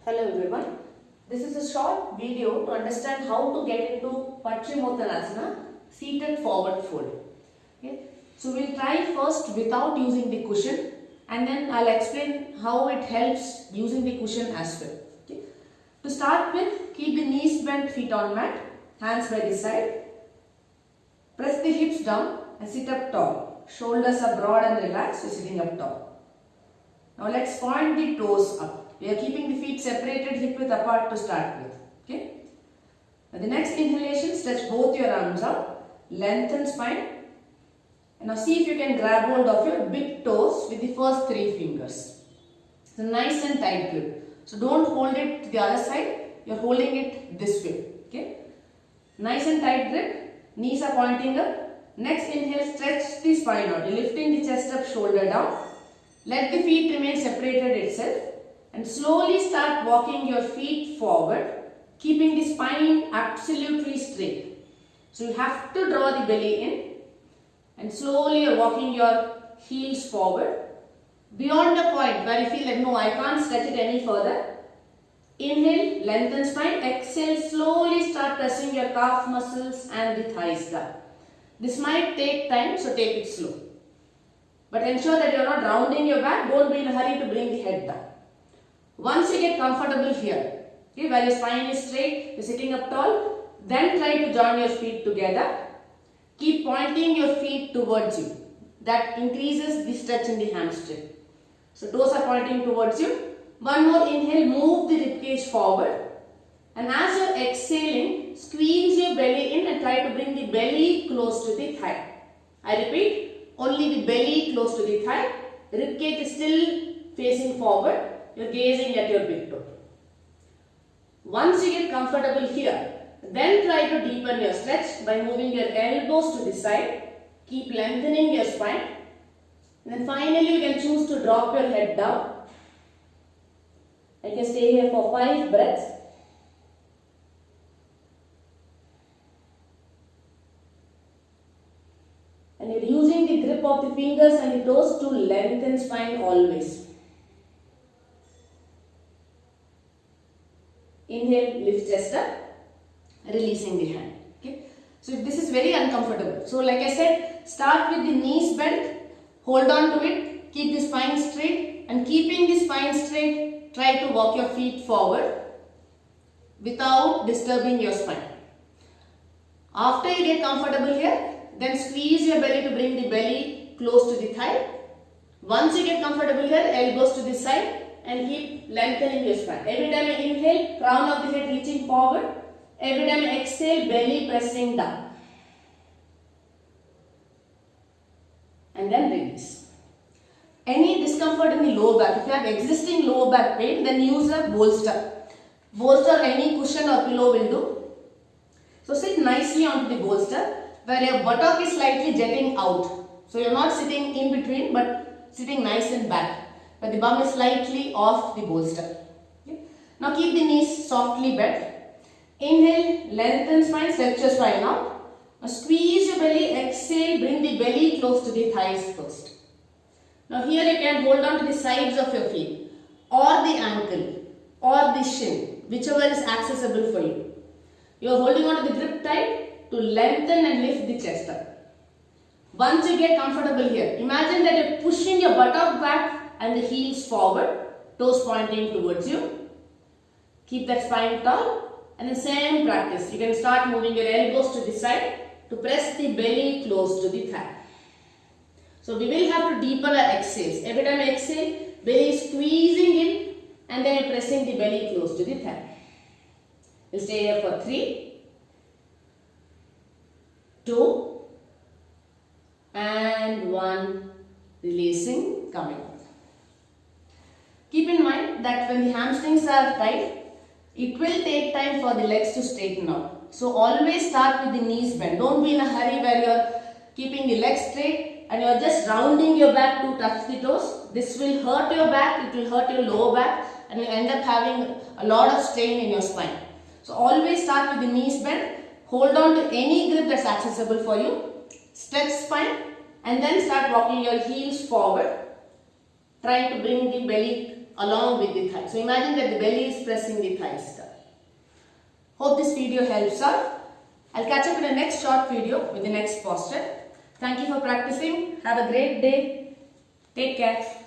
Hello everyone. This is a short video to understand how to get into Paschimottanasana, seated forward fold. Okay. So we'll try first without using the cushion and then I'll explain how it helps using the cushion as well. Okay. To start with, keep the knees bent, feet on mat, hands by the side. Press the hips down and sit up tall. Shoulders are broad and relaxed, you're sitting up tall. Now let's point the toes up. We are keeping the feet separated, hip width apart to start with. Okay. Now the next inhalation, stretch both your arms out, lengthen spine. And now see if you can grab hold of your big toes with the first 3 fingers. So nice and tight grip. So don't hold it to the other side, you're holding it this way. Okay. Nice and tight grip, knees are pointing up. Next inhale, stretch the spine out, you're lifting the chest up, shoulder down. Let the feet remain separated itself. And slowly start walking your feet forward, keeping the spine absolutely straight. So you have to draw the belly in and slowly you're walking your heels forward. Beyond the point where you feel like, no, I can't stretch it any further. Inhale, lengthen spine. Exhale, slowly start pressing your calf muscles and the thighs down. This might take time, so take it slow. But ensure that you're not rounding your back. Don't be in a hurry to bring the head down. Once you get comfortable here, okay, where your spine is straight, you're sitting up tall, then try to join your feet together. Keep pointing your feet towards you. That increases the stretch in the hamstring. So toes are pointing towards you. One more inhale, move the ribcage forward. And as you're exhaling, squeeze your belly in and try to bring the belly close to the thigh. I repeat, only the belly close to the thigh. Ribcage is still facing forward. You're gazing at your big toe. Once you get comfortable here, then try to deepen your stretch by moving your elbows to the side. Keep lengthening your spine. And then finally you can choose to drop your head down. You can stay here for 5 breaths. And you're using the grip of the fingers and the toes to lengthen spine always. Inhale, lift chest up, releasing the hand. Okay. So this is very uncomfortable. So like I said, start with the knees bent, hold on to it, keep the spine straight, and keeping the spine straight, try to walk your feet forward without disturbing your spine. After you get comfortable here, then squeeze your belly to bring the belly close to the thigh. Once you get comfortable here, elbows to the side. And keep lengthening your spine. Every time you inhale, crown of the head reaching forward. Every time you exhale, belly pressing down. And then release. Any discomfort in the lower back, if you have existing lower back pain, then use a bolster. Bolster, any cushion or pillow will do. So sit nicely onto the bolster where your buttock is slightly jetting out. So you are not sitting in between but sitting nice and back. But the bum is slightly off the bolster. Okay. Now keep the knees softly bent. Inhale, lengthen spine, stretch your spine out. Now squeeze your belly, exhale, bring the belly close to the thighs first. Now here you can hold on to the sides of your feet or the ankle or the shin, whichever is accessible for you. You are holding on to the grip tight to lengthen and lift the chest up. Once you get comfortable here, imagine that you are pushing your buttock back and the heels forward, toes pointing towards you. Keep that spine tall and the same practice. You can start moving your elbows to the side to press the belly close to the thigh. So we will have to deepen our exhales. Every time you exhale, belly is squeezing in and then you're pressing the belly close to the thigh. We'll stay here for 3, 2 and 1. Releasing, coming out. Keep in mind that when the hamstrings are tight, it will take time for the legs to straighten out. So always start with the knees bent. Don't be in a hurry where you are keeping the legs straight and you are just rounding your back to touch the toes. This will hurt your back, it will hurt your lower back and you end up having a lot of strain in your spine. So always start with the knees bent. Hold on to any grip that's accessible for you. Stretch spine and then start walking your heels forward. Trying to bring the belly along with the thigh. So imagine that the belly is pressing the thighs down. Hope this video helps out. I'll catch up in the next short video with the next posture. Thank you for practicing. Have a great day. Take care.